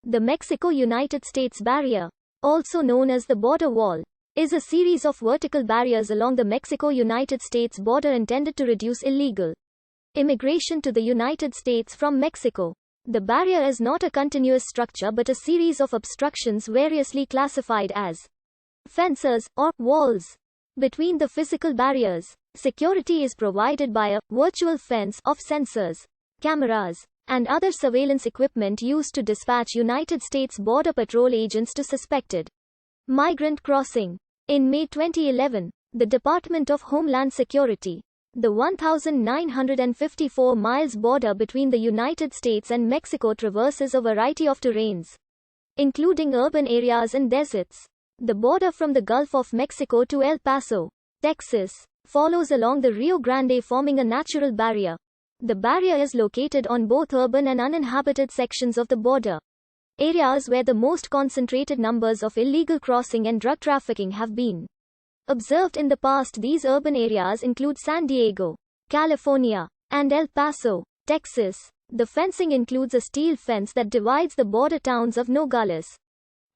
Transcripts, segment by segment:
The Mexico-United States barrier, also known as the border wall, is a series of vertical barriers along the Mexico-United States border intended to reduce illegal immigration to the United States from Mexico. The barrier is not a continuous structure but a series of obstructions variously classified as fences or walls. Between the physical barriers, security is provided by a virtual fence of sensors, cameras, and other surveillance equipment used to dispatch United States Border Patrol agents to suspected migrant crossing. In May 2011, the Department of Homeland Security, the 1,954 miles border between the United States and Mexico traverses a variety of terrains, including urban areas and deserts. The border from the Gulf of Mexico to El Paso, Texas, follows along the Rio Grande, forming a natural barrier. The barrier is located on both urban and uninhabited sections of the border, areas where the most concentrated numbers of illegal crossing and drug trafficking have been observed in the past. These urban areas include San Diego, California, and El Paso, Texas. The fencing includes a steel fence that divides the border towns of Nogales,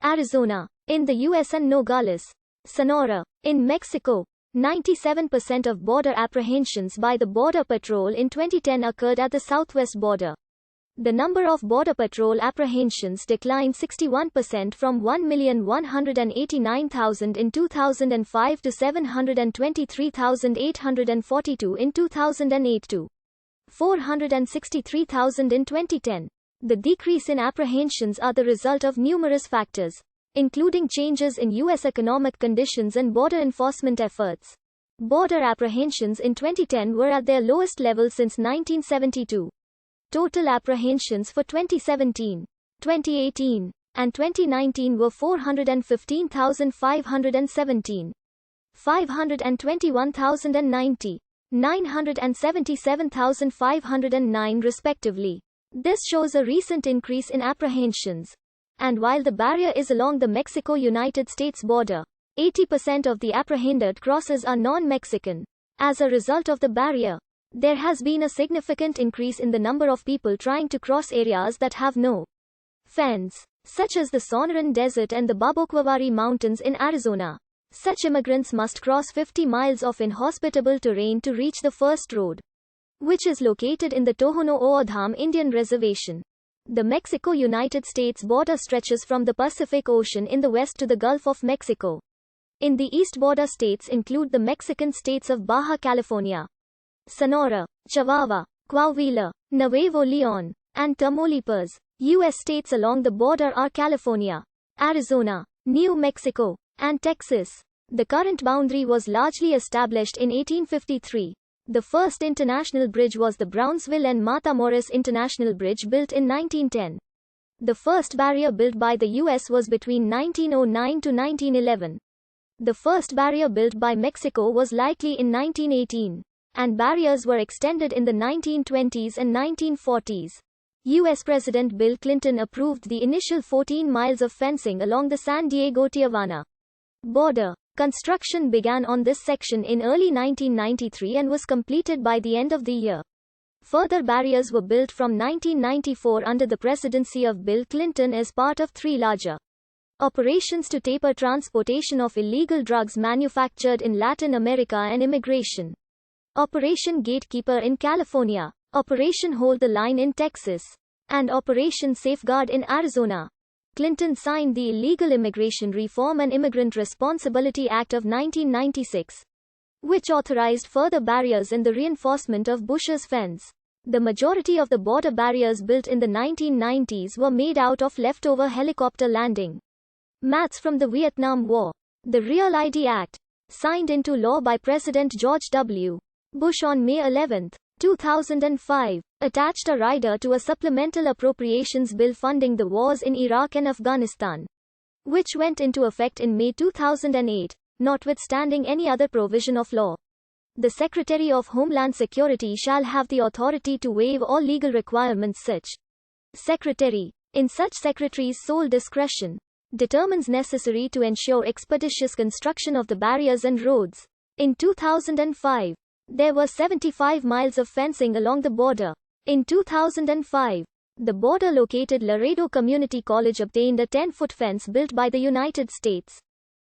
Arizona, in the US and Nogales, Sonora, in Mexico. 97% of border apprehensions by the Border Patrol in 2010 occurred at the southwest border. The number of Border Patrol apprehensions declined 61% from 1,189,000 in 2005 to 723,842 in 2008 to 463,000 in 2010. The decrease in apprehensions are the result of numerous factors, including changes in U.S. economic conditions and border enforcement efforts. Border apprehensions in 2010 were at their lowest level since 1972. Total apprehensions for 2017, 2018, and 2019 were 415,517, 521,090, 977,509 respectively. This shows a recent increase in apprehensions. And while the barrier is along the Mexico-United States border, 80% of the apprehended crosses are non-Mexican. As a result of the barrier, there has been a significant increase in the number of people trying to cross areas that have no fence, such as the Sonoran Desert and the Baboquavari Mountains in Arizona. Such immigrants must cross 50 miles of inhospitable terrain to reach the first road, which is located in the Tohono O'odham Indian Reservation. The Mexico-United States border stretches from the Pacific Ocean in the west to the Gulf of Mexico. In the east, border states include the Mexican states of Baja California, Sonora, Chihuahua, Coahuila, Nuevo León, and Tamaulipas. U.S. states along the border are California, Arizona, New Mexico, and Texas. The current boundary was largely established in 1853. The first international bridge was the Brownsville and Matamoros International Bridge, built in 1910. The first barrier built by the U.S. was between 1909 to 1911. The first barrier built by Mexico was likely in 1918. And barriers were extended in the 1920s and 1940s. U.S. President Bill Clinton approved the initial 14 miles of fencing along the San Diego-Tijuana border. Construction began on this section in early 1993 and was completed by the end of the year. Further barriers were built from 1994 under the presidency of Bill Clinton as part of three larger operations to taper transportation of illegal drugs manufactured in Latin America and immigration. Operation Gatekeeper in California, Operation Hold the Line in Texas, and Operation Safeguard in Arizona. Clinton signed the Illegal Immigration Reform and Immigrant Responsibility Act of 1996, which authorized further barriers and the reinforcement of Bush's fence. The majority of the border barriers built in the 1990s were made out of leftover helicopter landing mats from the Vietnam War. The Real ID Act, signed into law by President George W. Bush on May 11, 2005, attached a rider to a supplemental appropriations bill funding the wars in Iraq and Afghanistan, which went into effect in May 2008, notwithstanding any other provision of law. The Secretary of Homeland Security shall have the authority to waive all legal requirements such Secretary, in such Secretary's sole discretion, determines necessary to ensure expeditious construction of the barriers and roads. In 2005, there were 75 miles of fencing along the border. In 2005, The border-located Laredo Community College obtained a 10-foot fence built by the United States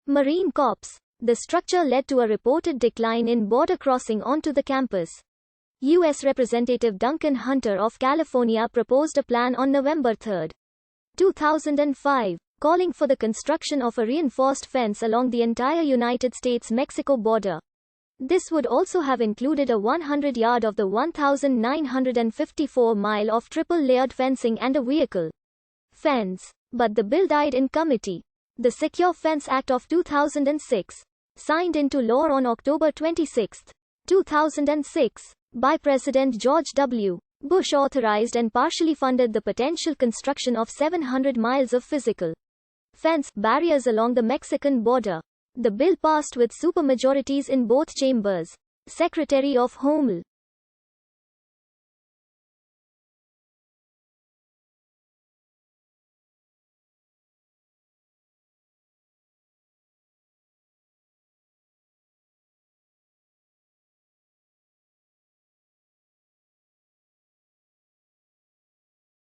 Marine Corps. The structure led to a reported decline in border crossing onto the campus. U.S. Representative Duncan Hunter of California proposed a plan on November 3, 2005, calling for the construction of a reinforced fence along the entire United States-Mexico border. This would also have included a 100-yard of the 1,954-mile of triple-layered fencing and a vehicle fence. But the bill died in committee. The Secure Fence Act of 2006, signed into law on October 26, 2006, by President George W. Bush, authorized and partially funded the potential construction of 700 miles of physical fence barriers along the Mexican border. The bill passed with supermajorities in both chambers. Secretary of